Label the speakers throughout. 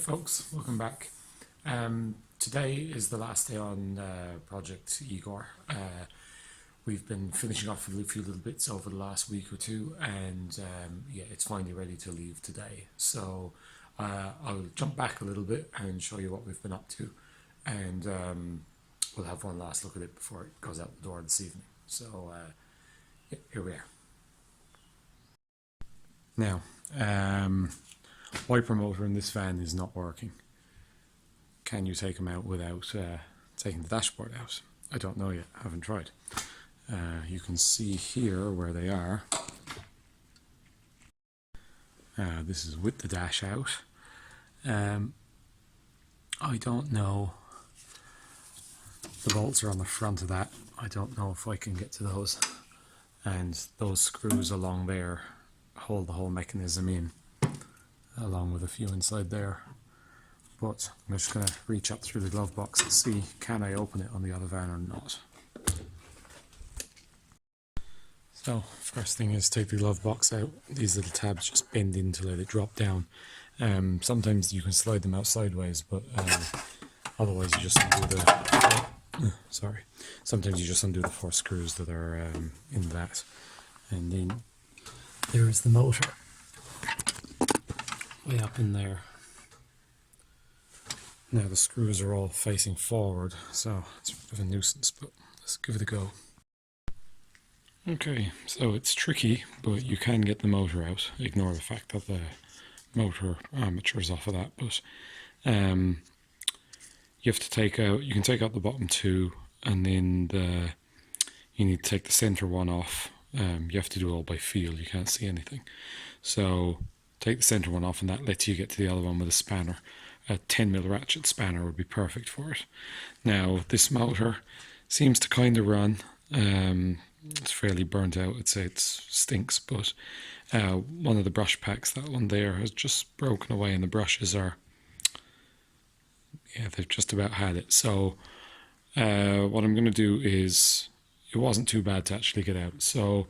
Speaker 1: folks, welcome back. Today is the last day on Project Egor. We've been finishing off a few little bits over the last week or two, and yeah, it's finally ready to leave today. So I'll jump back a little bit and show you what we've been up to, and we'll have one last look at it before it goes out the door this evening. So yeah, here we are. Now, wiper motor in this van is not working. Can you take them out without taking the dashboard out? I don't know yet, I haven't tried. You can see here where they are. This is with the dash out. I don't know. The bolts are on the front of that. I don't know if I can get to those. And those screws along there hold the whole mechanism in, along with a few inside there. But I'm just going to reach up through the glove box and see, can I open it on the other van or not. So first thing is take the glove box out. These little tabs just bend in to let it drop down. Sometimes you can slide them out sideways, but otherwise you just undo the sometimes you just undo the 4 screws that are in that. And then there is the motor way up in there. Now the screws are all facing forward, so it's a bit of a nuisance, but let's give it a go. Okay, so it's tricky, but you can get the motor out. Ignore the fact that the motor armature is off of that, but you have to take out, you can take out the bottom 2, and then you need to take the center one off. You have to do it all by feel, you can't see anything. So take the center one off, and that lets you get to the other one with a spanner. A 10mm ratchet spanner would be perfect for it. Now this motor seems to kind of run. It's fairly burnt out, I'd say it stinks, but one of the brush packs, that one there, has just broken away, and the brushes are, yeah, they've just about had it. So what I'm going to do is, it wasn't too bad to actually get out, so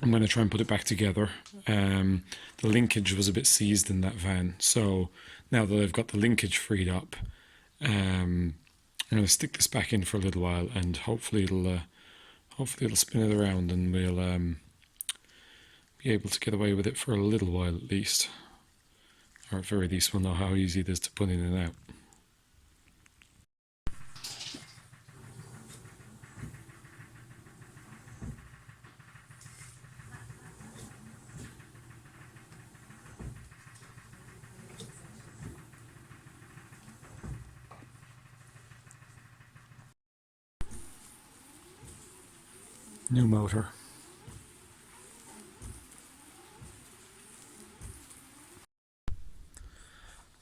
Speaker 1: I'm going to try and put it back together. The linkage was a bit seized in that van, so now that I've got the linkage freed up, I'm going to stick this back in for a little while, and hopefully it'll spin it around, and we'll be able to get away with it for a little while at least, or at very least we'll know how easy it is to put in and out. New motor.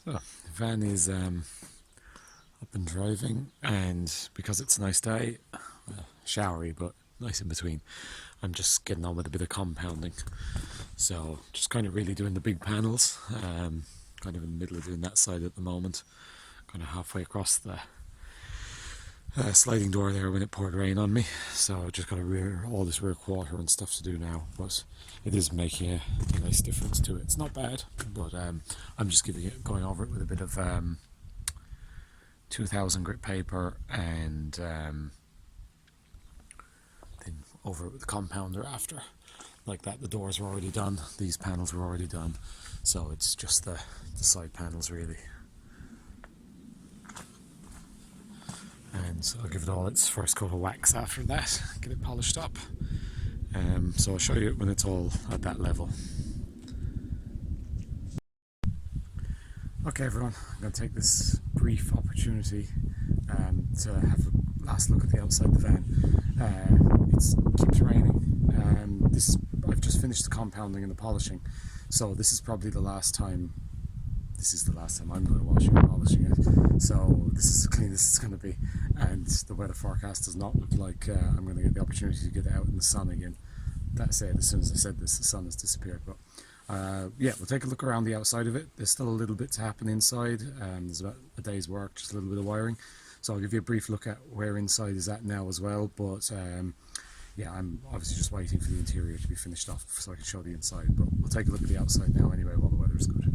Speaker 1: So the van is up and driving, and because it's a nice day, showery but nice in between, I'm just getting on with a bit of compounding. So just kind of really doing the big panels, kind of in the middle of doing that side at the moment, kind of halfway across the sliding door there when it poured rain on me. So just got all this rear quarter and stuff to do now, but it is making a nice difference to it. It's not bad, but I'm just going over it with a bit of 2000 grit paper, and then over it with the compounder after. Like that, the doors were already done, these panels were already done, so it's just the side panels really. And so I'll give it all its first coat of wax after that, get it polished up. So I'll show you when it's all at that level. Okay everyone, I'm going to take this brief opportunity to have a last look at the outside of the van. It keeps raining. I've just finished the compounding and the polishing, so this is probably the last time. This is the last time I'm going to wash it and polishing it, so this is as clean as it's going to be, and the weather forecast does not look like I'm going to get the opportunity to get out in the sun again. That said, as soon as I said this, the sun has disappeared, but yeah, we'll take a look around the outside of it. There's still a little bit to happen inside. There's about a day's work, just a little bit of wiring, so I'll give you a brief look at where inside is at now as well, but yeah, I'm obviously just waiting for the interior to be finished off so I can show the inside, but we'll take a look at the outside now anyway while the weather is good.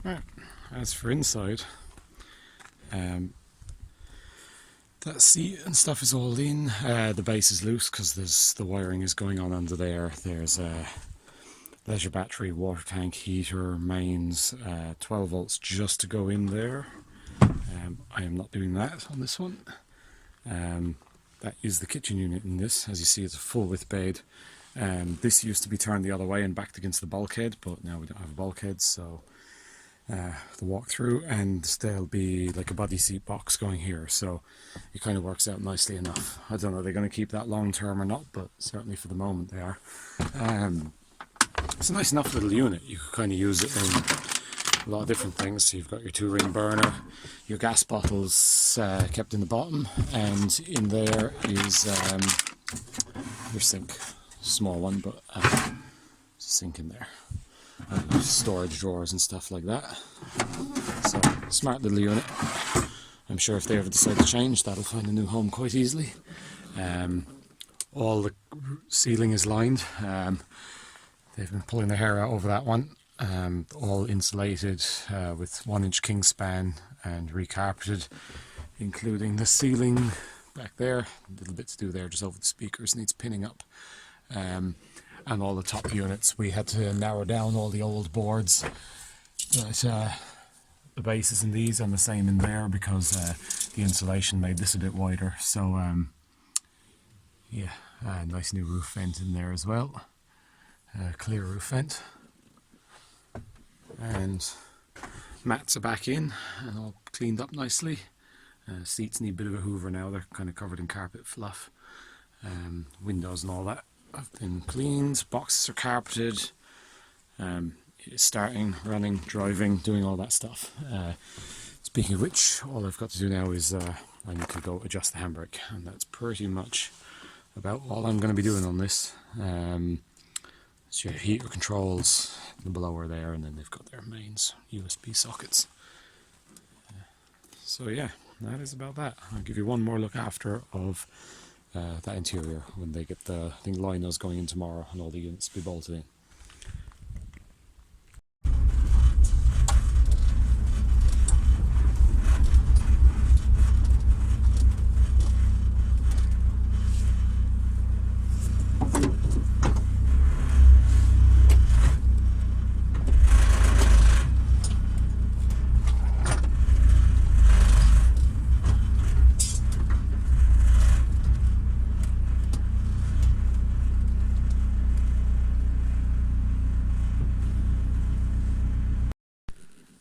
Speaker 1: Right. As for inside, that seat and stuff is all in. The base is loose because the wiring is going on under there. There's a leisure battery, water tank, heater, mains, 12 volts just to go in there. I am not doing that on this one. That is the kitchen unit in this. As you see, it's a full width bed. This used to be turned the other way and backed against the bulkhead, but now we don't have a bulkhead, so the walk through, and there'll be like a body seat box going here, so it kind of works out nicely enough. I don't know if they're going to keep that long term or not, but certainly for the moment they are. It's a nice enough little unit. You could kind of use it in a lot of different things. So you've got your 2-ring burner, your gas bottles kept in the bottom, and in there is your sink. Small one, but there's a sink in there. Storage drawers and stuff like that. So, smart little unit. I'm sure if they ever decide to change, that'll find a new home quite easily. All the ceiling is lined. They've been pulling their hair out over that one. All insulated with 1-inch kingspan and recarpeted, including the ceiling back there. A little bit to do there just over the speakers, needs pinning up. And all the top units, we had to narrow down all the old boards. But the bases in these and the same in there, because the insulation made this a bit wider. So yeah, nice new roof vent in there as well. Clear roof vent. And mats are back in and all cleaned up nicely. Seats need a bit of a hoover now, they're kind of covered in carpet fluff. Windows and all that have been cleaned, boxes are carpeted. It's starting, running, driving, doing all that stuff. Speaking of which, all I've got to do now is I need to go adjust the handbrake, and that's pretty much about all I'm going to be doing on this. So your heater controls, the blower there, and then they've got their mains, USB sockets. So yeah, that is about that. I'll give you one more look after of that interior when they get the, I think, linos going in tomorrow and all the units to be bolted in.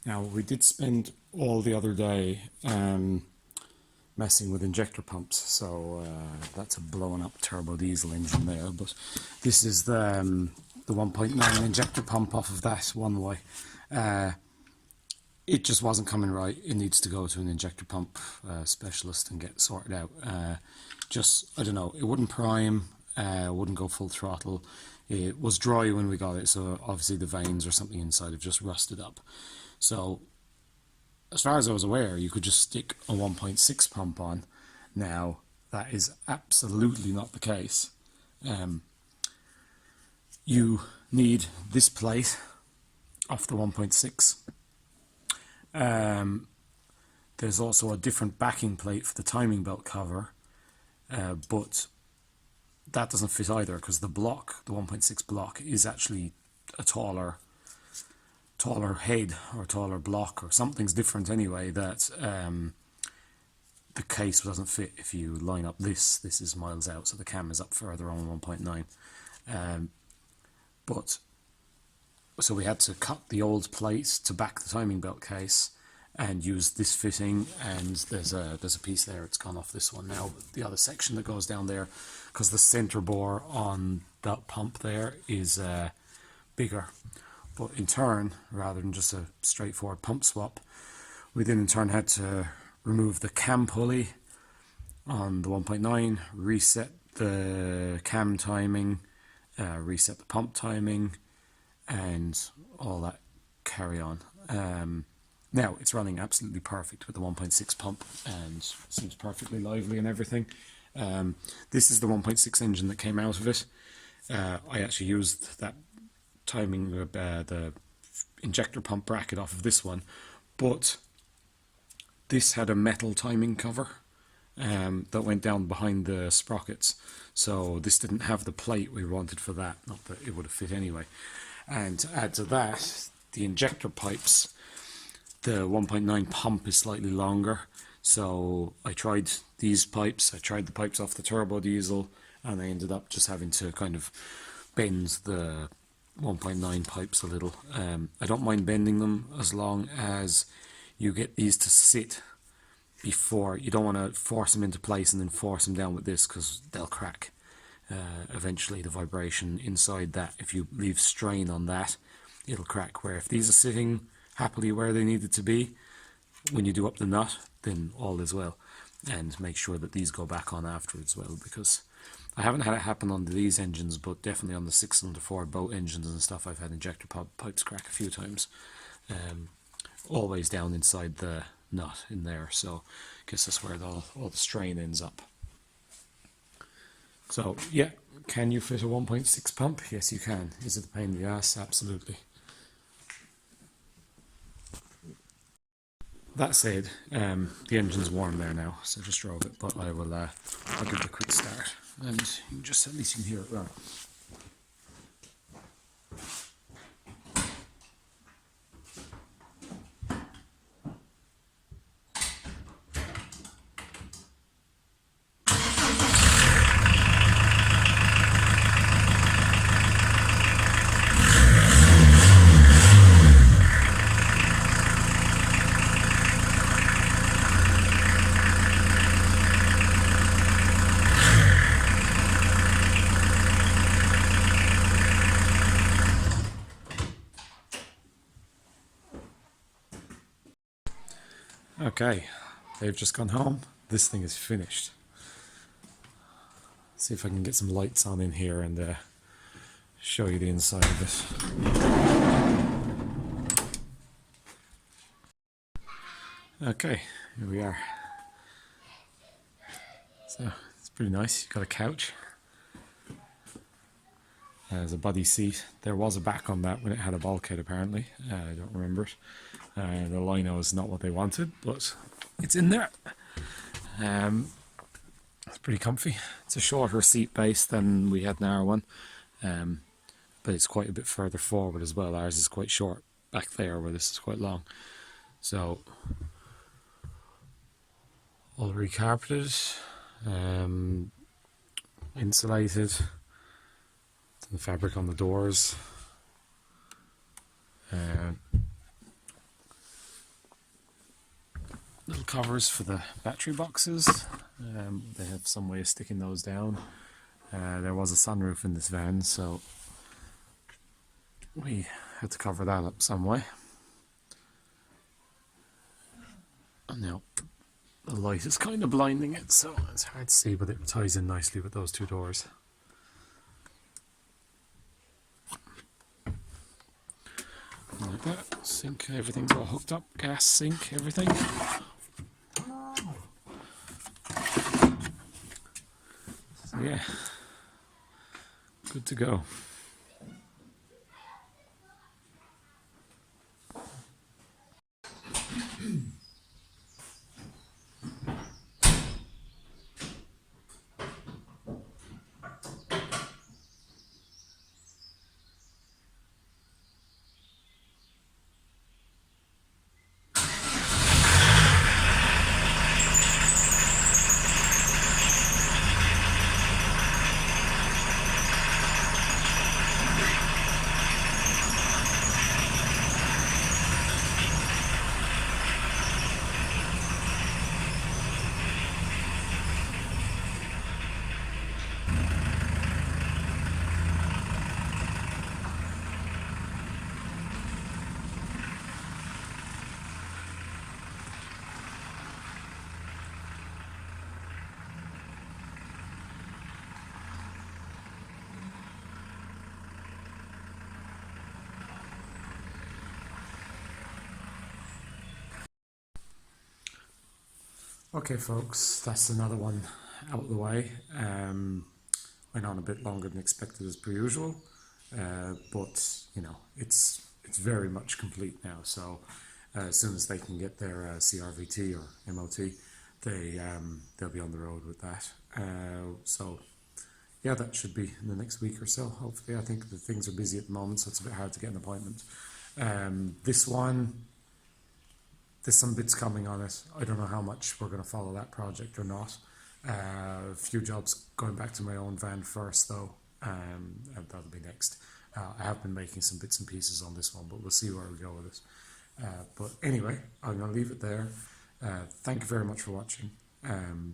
Speaker 1: Now, we did spend all the other day messing with injector pumps, so that's a blown up turbo diesel engine there, but this is the 1.9 injector pump off of that one way. It just wasn't coming right. It needs to go to an injector pump specialist and get sorted out. Just, I don't know, it wouldn't prime, wouldn't go full throttle. It was dry when we got it, so obviously the vanes or something inside have just rusted up. So, as far as I was aware, you could just stick a 1.6 pump on. Now, that is absolutely not the case. You need this plate off the 1.6. There's also a different backing plate for the timing belt cover, but that doesn't fit either, because the block, the 1.6 block, is actually a taller head or taller block, or something's different anyway, that the case doesn't fit. If you line up this is miles out, so the cam is up further on 1.9. But so we had to cut the old plate to back the timing belt case and use this fitting, and there's a piece there, it's gone off this one now, the other section that goes down there, because the center bore on that pump there is bigger. But in turn, rather than just a straightforward pump swap, we then in turn had to remove the cam pulley on the 1.9, reset the cam timing, reset the pump timing, and all that carry on. Now it's running absolutely perfect with the 1.6 pump and seems perfectly lively and everything. This is the 1.6 engine that came out of it. I actually used that timing, the injector pump bracket off of this one, but this had a metal timing cover that went down behind the sprockets, so this didn't have the plate we wanted for that. Not that it would have fit anyway. And to add to that, the injector pipes, the 1.9 pump is slightly longer, so I tried these pipes, I tried the pipes off the turbo diesel, and I ended up just having to kind of bend the 1.9 pipes a little. I don't mind bending them as long as you get these to sit before. You don't want to force them into place and then force them down with this, because they'll crack eventually. The vibration inside that, if you leave strain on that, it'll crack. Where if these are sitting happily where they needed to be, when you do up the nut, then all is well. And make sure that these go back on afterwards well, because I haven't had it happen on these engines, but definitely on the 6-cylinder Ford boat engines and stuff, I've had injector pipes crack a few times. Always down inside the nut in there, so I guess that's where all the strain ends up. So yeah, can you fit a 1.6 pump? Yes, you can. Is it a pain in the ass? Absolutely. That said, the engine's warm there now, so just drove it, but I'll give it a quick start, and you can just, at least you can hear it run. Okay, they've just gone home. This thing is finished. See if I can get some lights on in here and show you the inside of it. Okay, here we are. So it's pretty nice. You've got a couch. There's a buddy seat. There was a back on that when it had a bulkhead, apparently. I don't remember it. The lino is not what they wanted, but it's in there. It's pretty comfy. It's a shorter seat base than we had in our one, but it's quite a bit further forward as well. Ours is quite short back there, where this is quite long. So all recarpeted, insulated. The fabric on the doors. Little covers for the battery boxes. They have some way of sticking those down. There was a sunroof in this van, so we had to cover that up some way. And now the light is kind of blinding it, so it's hard to see, but it ties in nicely with those two doors. Like that. Sink, everything's all hooked up. Gas, sink, everything. So yeah, good to go. Okay folks, that's another one out of the way. Went on a bit longer than expected as per usual, but you know, it's it's very much complete now. So as soon as they can get their CRVT or MOT, they'll be on the road with that. So yeah, that should be in the next week or so. Hopefully, I think the things are busy at the moment, so it's a bit hard to get an appointment. This one, there's some bits coming on it. I don't know how much we're going to follow that project or not. A few jobs going back to my own van first, though, and that'll be next. I have been making some bits and pieces on this one, but we'll see where we go with it. But anyway, I'm going to leave it there. Thank you very much for watching.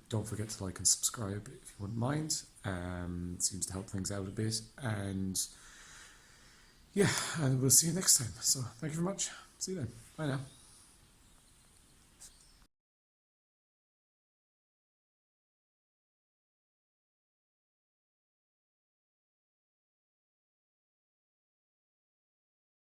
Speaker 1: Don't forget to like and subscribe if you wouldn't mind. It seems to help things out a bit. And yeah, and we'll see you next time. So thank you very much. See you then. Bye now.